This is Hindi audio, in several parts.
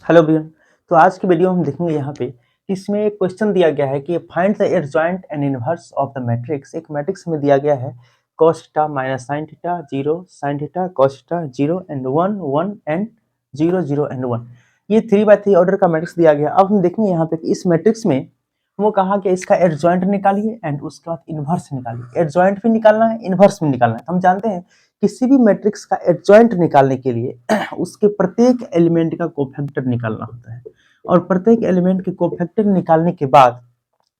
Hello everyone. तो आज की वीडियो हम देखेंगे यहाँ पे कि इसमें एक क्वेश्चन दिया गया है कि find the adjoint and inverse of the matrix. एक मैट्रिक्स में दिया गया है cos theta minus sin theta 0 sin theta cos theta 0 and 1 1 and 0 0 and 1। ये 3x3 ऑर्डर का मैट्रिक्स दिया गया। अब हम देखेंगे यहाँ पे कि इस मैट्रिक्स में वो कहा कि इसका एडजॉइंट निकालिए एंड उसके बाद इनवर्स निकालिए। एडजॉइंट भी निकालना है, इनवर्स भी निकालना है। हम जानते हैं किसी भी मैट्रिक्स का एडजॉइंट निकालने के लिए उसके प्रत्येक एलिमेंट का कोफैक्टर निकालना होता है और प्रत्येक एलिमेंट के कोफैक्टर निकालने के बाद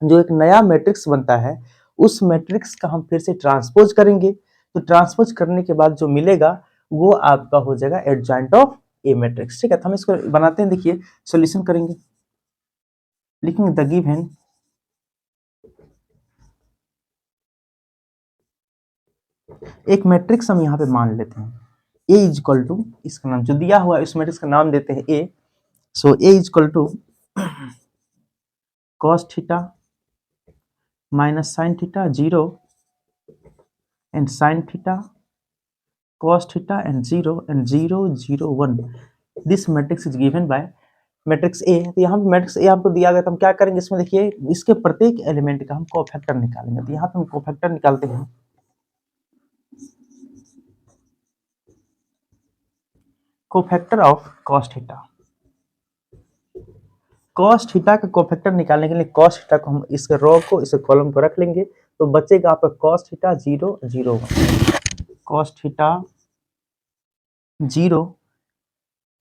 जो एक नया मैट्रिक्स बनता है उस मैट्रिक्स का हम फिर से ट्रांसपोज करेंगे। तो ट्रांसपोज करने के बाद जो मिलेगा वो आपका हो जाएगा एडजॉइंट ऑफ ए मैट्रिक्स। ठीक है, तो हम इसको बनाते हैं। देखिए सॉल्यूशन करेंगे, लिखेंगे द गिवन एक मैट्रिक्स हम यहाँ पे मान लेते हैं ए इज इक्वल टू, इसका नाम जो दिया हुआ है इस मैट्रिक्स का नाम देते हैं A. So A is equal to cos theta minus sin theta 0 and sin theta cos theta and 0 and 0 0 1। This matrix is given by matrix A. तो यहाँ पे मैट्रिक्स ए आपको दिया गया तो हम क्या करेंगे इसमें, देखिए इसके प्रत्येक एलिमेंट का हम कोफैक्टर निकालेंगे। तो यहाँ पे हम कोफैक्टर निकालते हैं। Cofactor of cos theta, cos theta का कोफैक्टर निकालने के लिए cos थीटा को हम इसके रो को इस कॉलम को रख लेंगे तो बचेगा आपका cos theta 0 0 1, cos theta 0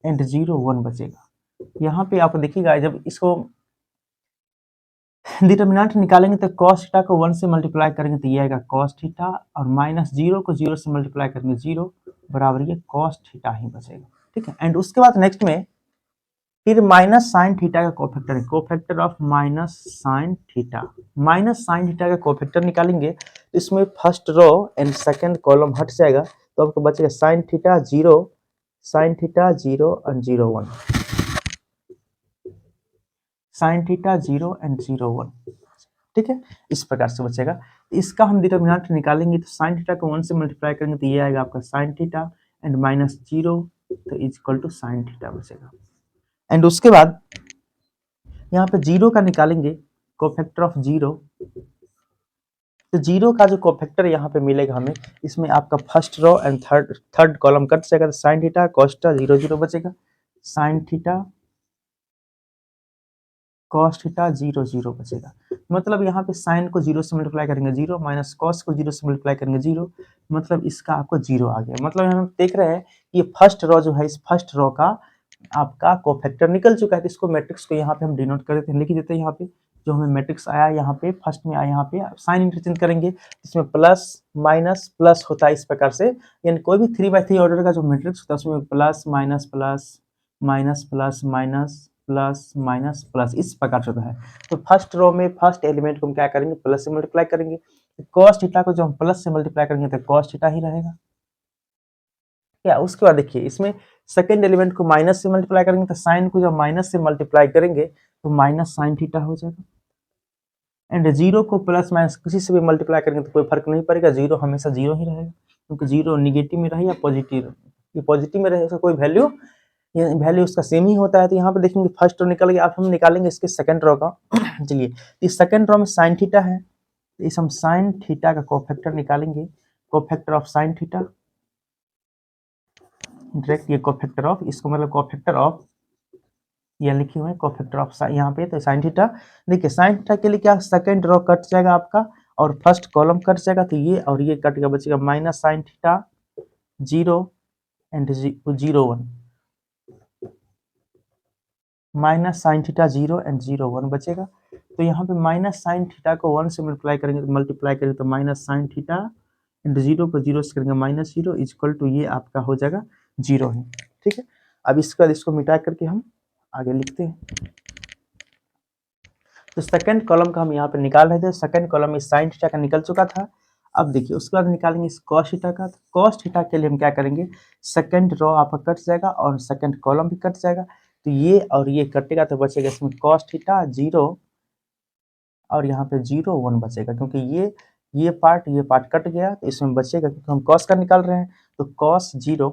and 0 1 बचेगा। यहाँ पे आप देखिएगा जब इसको डिटर्मिनेंट निकालेंगे तो cos थीटा को 1 से मल्टीप्लाई करेंगे तो ये आएगा cos थीटा और माइनस 0 को 0 से मल्टीप्लाई करेंगे 0 बराबर ये cos थीटा ही बचेगा। ठीक है, एंड उसके बाद नेक्स्ट में फिर माइनस साइन थीटा का कोफैक्टर है, cofactor of minus sine theta. Minus sine theta का कोफैक्टर निकालेंगे तो इसमें first row and second column हट जाएगा तो आपको बचेगा sine theta 0 and 0 1, sine theta 0 and 0 1। ठीक है, इस प्रकार से बचेगा। इसका हम डिटर्मिनेंट निकालेंगे तो साइन थीटा को 1 से मल्टीप्लाई करेंगे तो ये आएगा आपका साइन थीटा एंड माइनस 0 तो is equal to sine theta बचेगा। एंड उसके बाद यहाँ पे 0 का निकालेंगे कोफैक्टर ऑफ 0। तो 0 का जो कोफैक्टर यहाँ पे मिलेगा हमें, इसमें आपका first row and third column cut जाएगा तो साइन थीटा cos थीटा 0 0 बचेगा, साइन थीटा cos थीटा 0 0 बचेगा। मतलब यहाँ पे साइन को 0 से मल्टीप्लाई करेंगे 0 माइनस cos को 0 से मल्टीप्लाई करेंगे 0, मतलब इसका आपको 0 आ गया। मतलब हम देख रहे हैं कि ये फर्स्ट रो जो है इस फर्स्ट रो का आपका कोफैक्टर निकल चुका है। तो इसको मैट्रिक्स को यहाँ पे हम डिनोट कर देते हैं, लिख देते हैं यहाँ पे जो हमें मैट्रिक्स आया यहाँ पे फर्स्ट में आया, यहाँ पे साइन इंटरचेंज करेंगे इसमें प्लस माइनस प्लस होता है इस प्रकार से। यानी कोई भी 3x3 ऑर्डर का जो मैट्रिक्स होता है उसमें plus minus plus minus plus minus plus minus plus इस प्रकार से होता है। तो फर्स्ट रो में फर्स्ट एलिमेंट को हम क्या करेंगे, प्लस से मल्टीप्लाई करेंगे। cos थीटा को जो हम प्लस से मल्टीप्लाई करेंगे तो cos थीटा ही रहेगा। क्या उसके बाद देखिए इसमें सेकंड एलिमेंट को माइनस से मल्टीप्लाई करेंगे तो साइन को जब माइनस से मल्टीप्लाई करेंगे तो माइनस साइन थीटा हो जाएगा। एंड 0 को प्लस माइनस किसी से भी मल्टीप्लाई करेंगे तो कोई फर्क नहीं पड़ेगा, 0 हमेशा 0 ही रहेगा क्योंकि 0 निगेटिव में रहे या पॉजिटिव, ये पॉजिटिव में रहे उसका कोई वैल्यू, ये वैल्यू उसका सेम ही होता है। तो यहाँ पे देखेंगे फर्स्ट रो निकल गया। अब हम निकालेंगे इसके सेकंड रो का। चलिए इस सेकंड रो में साइन थीटा है तो इस हम साइन थीटा का कोफैक्टर निकालेंगे, cofactor of sine theta direct ये कोफैक्टर ऑफ, इसको मतलब कोफैक्टर ऑफ ये लिखे हुए हैं कोफैक्टर ऑफ यहाँ पे तो साइन थीटा। देखिए साइन थीटा के लिए क्या सेकंड रो कट जाएगा आपका और फर्स्ट कॉलम कट जाएगा तो ये और ये कट गया, बचेगा minus sine theta 0 and 0 1, minus sine theta 0 and 0 1 बचेगा। तो यहाँ पे माइनस साइन थीटा को 1 से मल्टीप्लाई करेंगे तो माइनस साइन थीटा एंड 0 को 0 से करेंगे माइनस 0 इज इक्वल टू ये आपका हो जाएगा 0 है। ठीक है, अब इसके बाद इसको मिटा करके हम आगे लिखते हैं। तो सेकंड कॉलम का हम यहाँ पे निकाल रहे थे, सेकंड कॉलम में साइन थीटा का निकल चुका था। अब देखिए उसके बाद निकालेंगे इस cos थीटा का। cos थीटा के लिए हम क्या करेंगे, सेकंड रो आपका कट जाएगा और सेकंड कॉलम भी कट जाएगा तो ये और ये कटेगा तो बचेगा इसमें cos थीटा 0 और यहाँ पे 0 1 बचेगा क्योंकि ये पार्ट कट गया तो इसमें बचेगा क्योंकि हम cos का निकाल रहे हैं। तो cos 0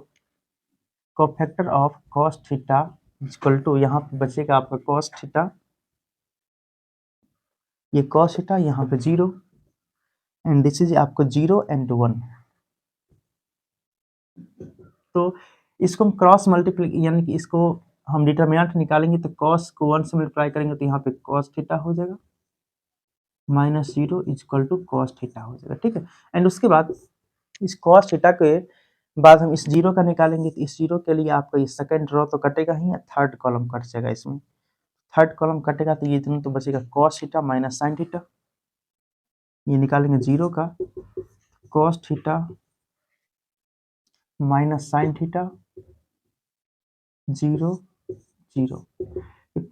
cofactor of cos theta equal to यहाँ पे बचेगा आपका कॉस थीटा, ये कॉस थीटा यहाँ पे 0 एंड दिस इज आपको 0 एंड 1। तो इसको हम क्रॉस मल्टीप्लाई यानी कि इसको हम डिटर्मिनेंट निकालेंगे तो कॉस को 1 से मल्टीप्लाई करेंगे तो यहाँ पे कॉस थीटा हो जाएगा minus 0 equal to cos theta हो जाएगा, ठीक है। एंड उसके बाद इस कॉस थीटा के बाद हम इस 0 का निकालेंगे तो इस 0 के लिए आपका ये सेकंड रो तो कटेगा ही, थर्ड कॉलम कट जाएगा इसमें, थर्ड कॉलम कटेगा तो ये दोनों तो बचेगा cos theta minus sine theta, ये निकालेंगे 0 का cos theta minus sine theta 0 0।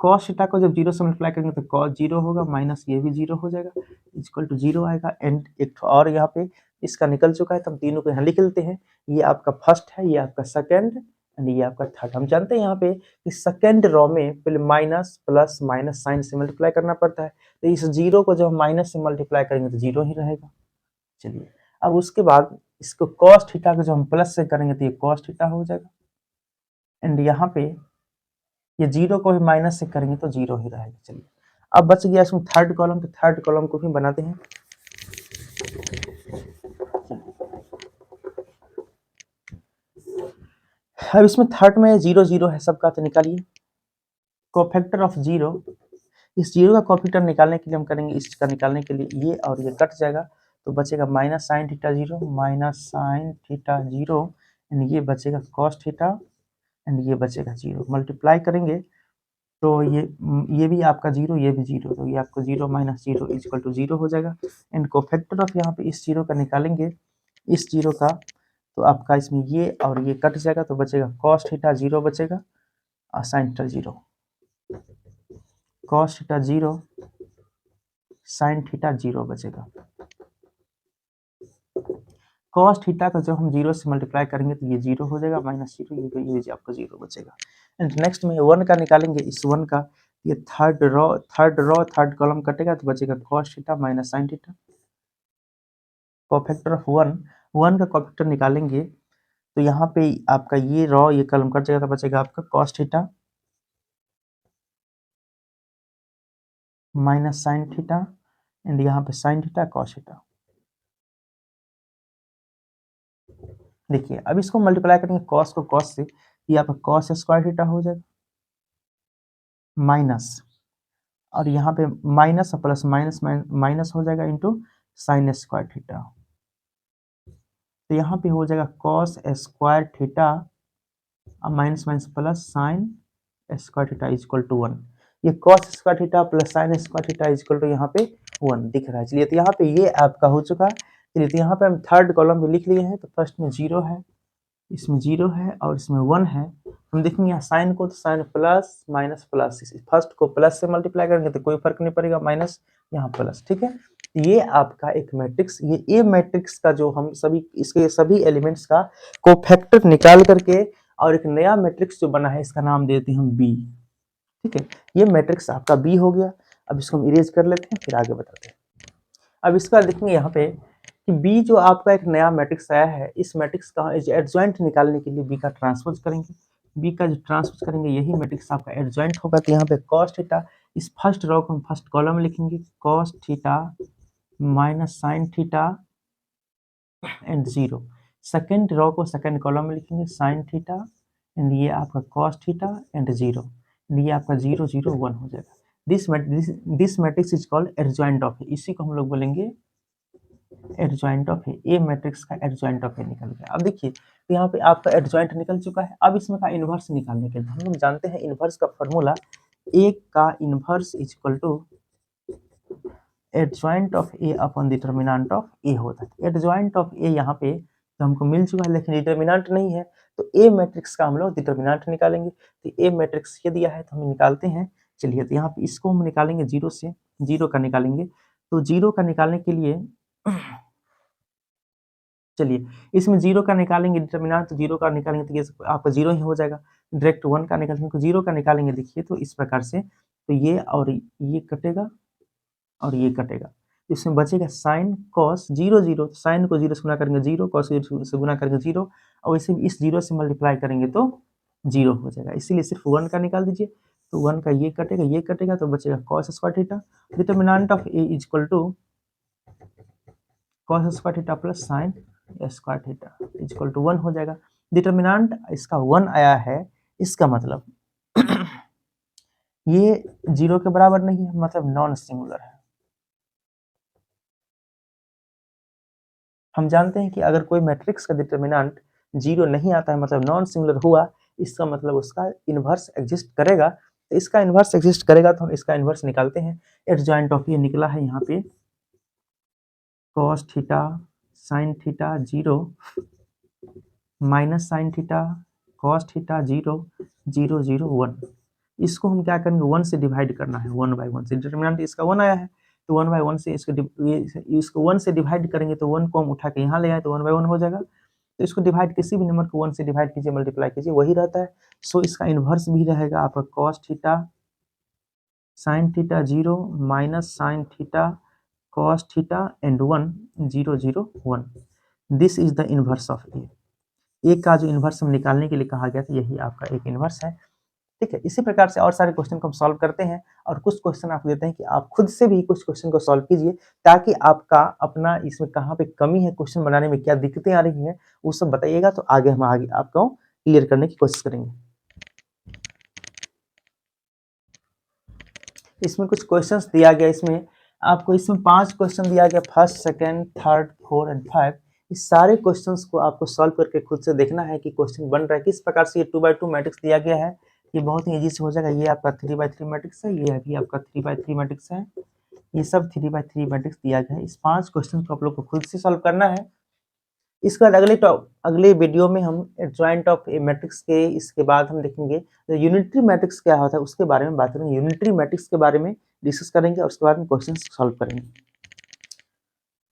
Cos theta को जब 0 से मल्टीप्लाई करेंगे तो कॉस 0 होगा माइनस ये भी 0 हो जाएगा इक्वल टू 0 आएगा। एंड एक और यहाँ पे इसका निकल चुका है तो हम तीनों को यहाँ लिख लेते हैं, ये आपका फर्स्ट है, ये आपका सेकंड एंड ये आपका थर्ड। हम जानते हैं यहाँ पे कि सेकंड रो में पहले माइनस प्लस माइनस साइन से मल्टीप्लाई करना पड़ता है, तो इस 0 को जब हम माइनस से मल्टीप्लाई करेंगे तो 0 ही रहेगा। चलिए अब उसके बाद इसको कॉस थीटा को जब हम प्लस से करेंगे तो ये कॉस थीटा हो जाएगा एंड यहाँ पे ये 0 को भी माइनस से करेंगे तो 0 ही रहेगा। चलिए अब बच गया इसमें थर्ड कॉलम, तो थर्ड कॉलम को भी बनाते हैं। अब इसमें थर्ड में 0 0 है सबका, तो निकालिए कोफैक्टर ऑफ 0। इस 0 का कोफैक्टर निकालने के लिए हम करेंगे, इसका निकालने के लिए ये और ये कट जाएगा तो बचेगा minus sine theta 0 minus sine theta 0 and ये बचेगा कॉस थीटा एंड ये बचेगा 0। मल्टीप्लाई करेंगे तो ये भी आपका 0 ये भी 0, तो ये आपको 0 माइनस 0 इक्वल टू 0 हो जाएगा। एंड कोफैक्टर ऑफ यहाँ पे इस 0 का निकालेंगे, इस 0 का तो आपका इसमें ये और ये कट जाएगा तो बचेगा कॉस थीटा 0 बचेगा और sign theta 0, cos theta 0 sign theta 0 बचेगा। कॉस थीटा का जब हम 0 से मल्टीप्लाई करेंगे तो ये 0 हो जाएगा माइनस 0, ये आपको 0 बचेगा। एंड नेक्स्ट में 1 का निकालेंगे, इस 1 का ये थर्ड कॉलम कटेगा तो बचेगा cos theta minus sine theta. Cofactor of 1 का कोफैक्टर निकालेंगे तो यहाँ पे आपका ये ये कॉलम कट जाएगा तो बचेगा आपका cos theta minus sine theta and यहाँ पे साइन थीटा कॉस थीटा। देखिए अब इसको मल्टीप्लाई करेंगे कॉस को कॉस से, ये आपका कॉस स्क्वायर थीटा हो जाएगा माइनस और यहाँ पे माइनस प्लस माइनस माइनस हो जाएगा इंटू साइन स्क्वायर थीटा, तो यहाँ पे हो जाएगा cos square theta minus minus plus sine square theta equal to 1। ये cos square theta plus sine square theta equal to यहाँ पे 1 दिख रहा है। चलिए तो यहाँ पे ये आपका हो चुका है। चलिए तो यहाँ पे हम थर्ड कॉलम में लिख लिए हैं, तो फर्स्ट में 0 है, इसमें 0 है और इसमें 1 है। हम देखेंगे यहाँ साइन को, तो sine plus minus plus, first को प्लस से मल्टीप्लाई करेंगे तो कोई फर्क नहीं पड़ेगा, माइनस यहाँ प्लस, ठीक है। ये आपका एक मैट्रिक्स, ये ए मैट्रिक्स का जो हम सभी इसके सभी एलिमेंट्स का कोफैक्टर निकाल करके और एक नया मैट्रिक्स जो बना है इसका नाम देते हैं हम बी, ठीक है। ये मैट्रिक्स आपका बी हो गया। अब इसको हम इरेज कर लेते हैं फिर आगे बताते हैं। अब इसका देखेंगे यहाँ पे कि बी जो आपका एक नया मैट्रिक्स आया है, इस मैट्रिक्स का एडजॉइंट निकालने के लिए बी का ट्रांसपोज करेंगे, बी का जो ट्रांसपोज करेंगे यही मैट्रिक्स आपका एडजॉइंट होगा। तो यहाँ पे कॉस थीटा, इस फर्स्ट रो को हम फर्स्ट कॉलम में लिखेंगे cos theta minus sine theta and 0। Second row को सेकेंड कॉलम में लिखेंगे साइन थीटा एंड ये आपका कॉस थीटा एंड 0, ये आपका 0 0 1 हो जाएगा। This matrix is called adjoint of A, इसी को हम लोग बोलेंगे एडजॉइंट ऑफ ए मैट्रिक्स का एडजॉइंट ऑफ ए निकल गया। अब देखिए तो यहाँ पे आपका एडजॉइंट निकल चुका है। अब इसमें का इन्वर्स निकालने के लिए हम लोग जानते हैं इन्वर्स का फॉर्मूला, ए का inverse is equal to adjoint of A upon determinant of A होता है। एडजॉइंट ऑफ ए यहाँ पे तो हमको मिल चुका है लेकिन डिटर्मिनेंट नहीं है, तो ए मैट्रिक्स का हम लोग डिटर्मिनेंट निकालेंगे। तो ए मैट्रिक्स ये दिया है तो हम निकालते हैं। चलिए तो यहाँ पे इसको हम निकालेंगे 0 से, 0 का निकालेंगे। तो 0 का निकालने के लिए चलिए इसमें 0 का निकालेंगे डिटर्मिनेंट, तो 0 का निकालेंगे तो ये आपका 0 ही हो जाएगा। डायरेक्ट 1 का निकालेंगे तो 0 का निकालेंगे, देखिए तो इस प्रकार से, तो ये और ये कटेगा और ये कटेगा, इसमें बचेगा साइन कॉस 0 0, साइन को 0 से गुना करेंगे 0, कॉस से गुना करेंगे 0 और इसे इस 0 से मल्टीप्लाई करेंगे तो 0 हो जाएगा, इसीलिए सिर्फ 1 का निकाल दीजिए, तो 1 का ये कटेगा तो बचेगा cos square theta. Determinant of a is equal to cos square theta plus sin square theta is equal to 1 हो जाएगा। डिटर्मिनेंट इसका 1 आया है, इसका मतलब ये 0 के बराबर नहीं है, मतलब नॉन सिंगुलर है। हम जानते हैं कि अगर कोई मैट्रिक्स का डिटर्मिनेंट 0 नहीं आता है, मतलब नॉन सिंगुलर हुआ, इसका मतलब उसका इन्वर्स एग्जिस्ट करेगा। तो इसका इन्वर्स एग्जिस्ट करेगा तो हम इसका इन्वर्स निकालते हैं। एडजॉइंट ऑफ ये निकला है यहाँ पे cos theta sin theta 0 minus sine theta cos theta 0 0 0 1। इसको हम क्या करेंगे, 1 से डिवाइड करना है, 1/1 से। डिटर्मिनेंट इसका 1 आया है, तो 1/1 से इसको 1 से डिवाइड करेंगे, तो 1 को हम उठा के यहाँ ले आए तो 1/1 हो जाएगा। तो इसको डिवाइड, किसी भी नंबर को 1 से डिवाइड कीजिए, मल्टीप्लाई कीजिए, वही रहता है। सो इसका इन्वर्स भी रहेगा आपका cos theta sin theta 0 minus sine theta cos theta and 1 0 0 1। This is the inverse of A. A का जो इन्वर्स हम निकालने के लिए कहा गया था, यही आपका एक इन्वर्स है। ठीक है, इसी प्रकार से और सारे क्वेश्चन को हम सॉल्व करते हैं, और कुछ क्वेश्चन आपको देते हैं कि आप खुद से भी कुछ क्वेश्चन को सॉल्व कीजिए, ताकि आपका अपना इसमें कहाँ पे कमी है, क्वेश्चन बनाने में क्या दिक्कतें आ रही हैं, वो सब बताइएगा, तो आगे हम आपको क्लियर करने की कोशिश करेंगे। इसमें कुछ क्वेश्चंस दिया गया, इसमें आपको इसमें 5 क्वेश्चन दिया गया, फर्स्ट, सेकंड, थर्ड, 4 एंड 5। इस सारे क्वेश्चंस को आपको सॉल्व करके खुद से देखना है कि क्वेश्चन बन रहा है किस प्रकार से। ये 2x2 मैट्रिक्स दिया गया है, ये बहुत ही ईजी से हो जाएगा। ये आपका 3x3 मैट्रिक्स है, ये भी आपका 3x3 मैट्रिक्स है, ये सब 3x3 मैट्रिक्स दिया गया है। इस 5 क्वेश्चन को आप लोग को खुद से सॉल्व करना है। इसके बाद अगले वीडियो में हम एडजॉइंट ऑफ ए मैट्रिक्स के, इसके बाद हम देखेंगे यूनिटरी मैट्रिक्स क्या होता है, उसके बारे में बात करेंगे। यूनिटरी मैट्रिक्स के बारे में डिस्कस करेंगे और उसके बाद में क्वेश्चन सॉल्व करेंगे।